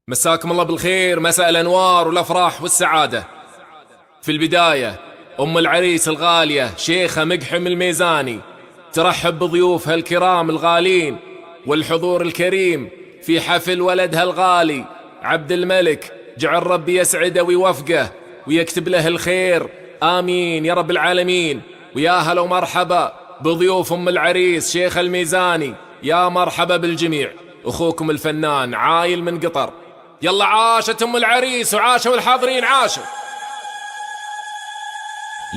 مساكم الله بالخير، مساء الأنوار والأفراح والسعادة. في البداية أم العريس الغالية شيخة مقحم الميزاني ترحب بضيوفها الكرام الغالين والحضور الكريم في حفل ولدها الغالي عبد الملك. جعل ربي يسعده ويوفقه ويكتب له الخير، آمين يا رب العالمين. ويا هلا ومرحبا بضيوف أم العريس شيخ الميزاني، يا مرحبا بالجميع. أخوكم الفنان عايل من قطر. يلا عاشت أم العريس وعاشوا الحاضرين عاشوا.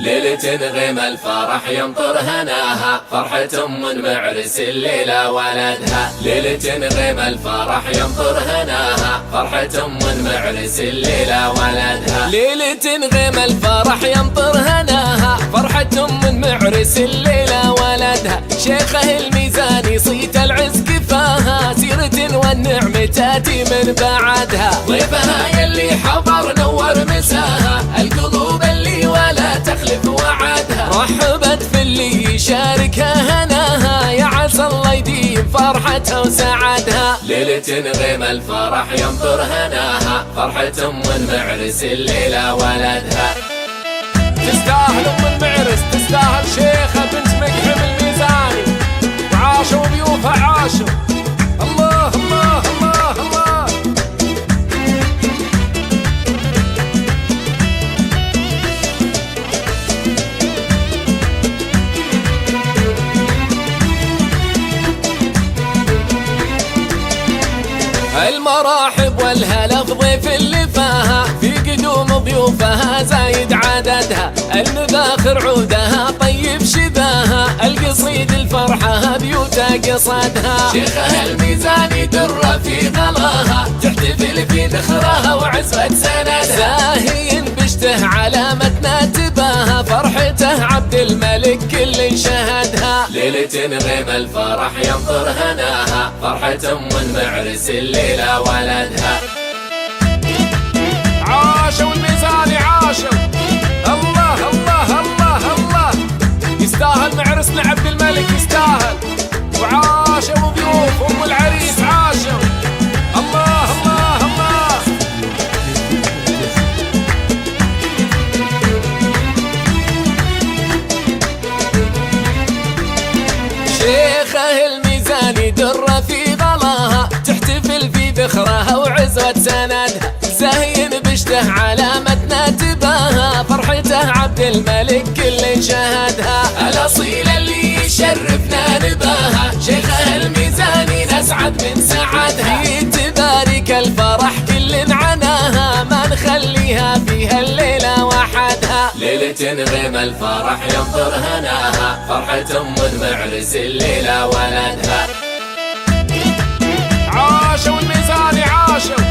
ليلة غيم الفرح يمطر هناها، فرحة من معرس الليلة ولدها. ليلة غيم الفرح يمطر هناها، فرحة من معرس الليلة ولدها. ليلة غيم الفرح يمطر هناها، فرحة من معرس الليلة ولدها. شيخه الميزاني صيت العز كفاها، سيرة والنعم تاتي من بعدها. ضيفها يلي حضر نور مساها، القلوب اللي ولا تخلف وعدها. رحبت في اللي يشاركها هناها، يا عسى الله يديم فرحتها وسعدها. ليلة غيم الفرح يمطر هناها، فرحة من معرس الليلة ولدها. تستاهل أم المعرس، تستاهل شيخة بنت مقحم الميزاني، وعاشوا ضيوفها عاشوا. الله الله الله الله. المراحب والهلا في ضيف اللي فاها، في قدوم ضيوفها زايد عددها. المباخر عودها طيب شباها، القصيد الفرحة بيوتا قصدها. شيخها الميزاني در في غلاها، تحتفل في ذخرها وعزوة سندها. زاهين بشته علامتنا تباها، فرحته عبد الملك كل شهدها. ليلة غيم الفرح يمطر هناها، فرحة من معرس الليلة ولدها. عاشوا الميزاني عاشوا. الله الله الله الله. يستاهل معرسنا عبد الملك يستاهل، وعاشوا ضيوف أم العريس عاشوا. الله الله الله. شيخه الميزاني در في غلاها، تحتفل في ذخرها وعزوة سندها. زاهين بشته علامتنا تباها، فرحته عبد الملك كل شهدها. الأصيل اللي يشرفنا نباها، شيخه الميزاني نسعد من سعدها. تبارك الفرح كل عناها، ما نخليها فيها الليلة وحدها. ليلة غيم الفرح يمطر هناها، فرحة من معرس الليلة ولدها. عاشوا الميزاني عاشوا.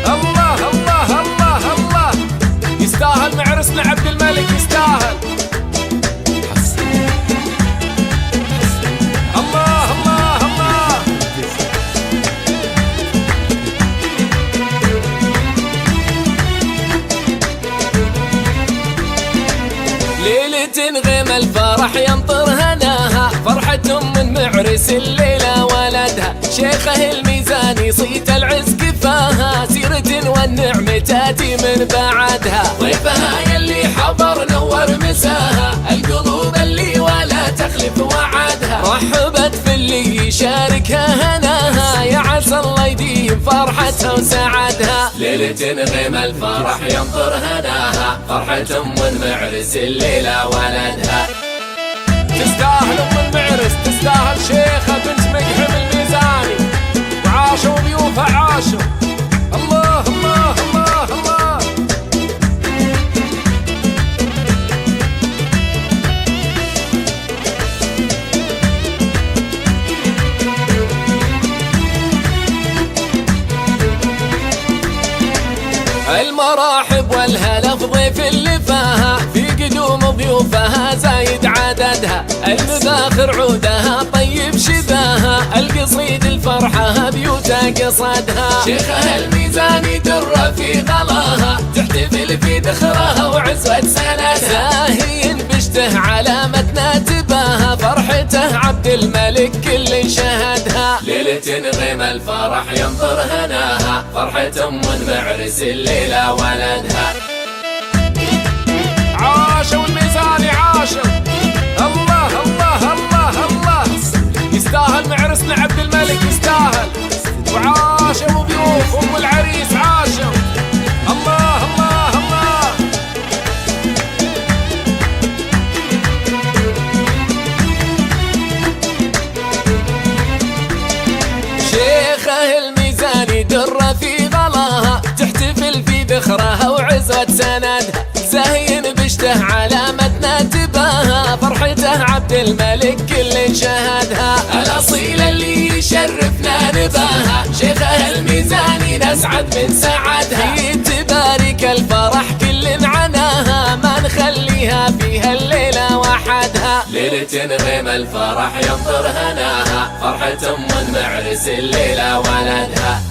الله الله الله الله. يستاهل معرسنا عبد الملك يستاهل. الله الله الله. ليلة غيم الفرح يمطر هناها، فرحة من معرس الليلة ولدها. شيخه الميزاني صيت العز كفاها، سيرة والنعم تاتي من بعدها. ضيفها يلي حضر نور مساها، القلوب اللي ولا تخلف وعدها. رحبت في اللي يشاركها هناها، يا عسى الله يديم فرحتها وسعدها. ليلة غيم الفرح يمطر هناها، فرحة من معرس الليلة ولدها. تستاهل أم المعرس، تستاهل شيخة بنت مقحم الميزاني، وعاشوا ضيوفها عاشوا. الله الله الله الله. المراحب والهلا في ضيف اللي فاها، في قدوم ضيوفها زايد عددها. المباخر عودها طيب شباها، القصيد الفرحة بيوتا قصدها. شيخها الميزاني در في غلاها، تحتفل في ذخرها وعزوة سندها. زاهين بشته علامتنا تباها، فرحته عبد الملك كل شهدها. عناها. ليلة غيم الفرح ينطر هناها، فرحة معرس الليلة ولدها. عاشوا الميزاني عاشوا، الله الله الله الله، يستاهل معرسنا عبد الملك يستاهل. وعاشوا ضيوف ام العريس عاشوا، الله الله الله. شيخه الميزاني درة في غلاها، تحتفل في ذخرها وعزوة سندها. زين بشته علامتنا تباها، فرحته عبد الملك كل شهدها. الأصيل اللي يشرفنا نباها، شيخه الميزاني نسعد من سعدها. تبارك الفرح كل عناها، ما نخليها فيها الليلة وحدها. ليلة غيم الفرح ينطر هناها، فرحة معرس الليلة ولدها.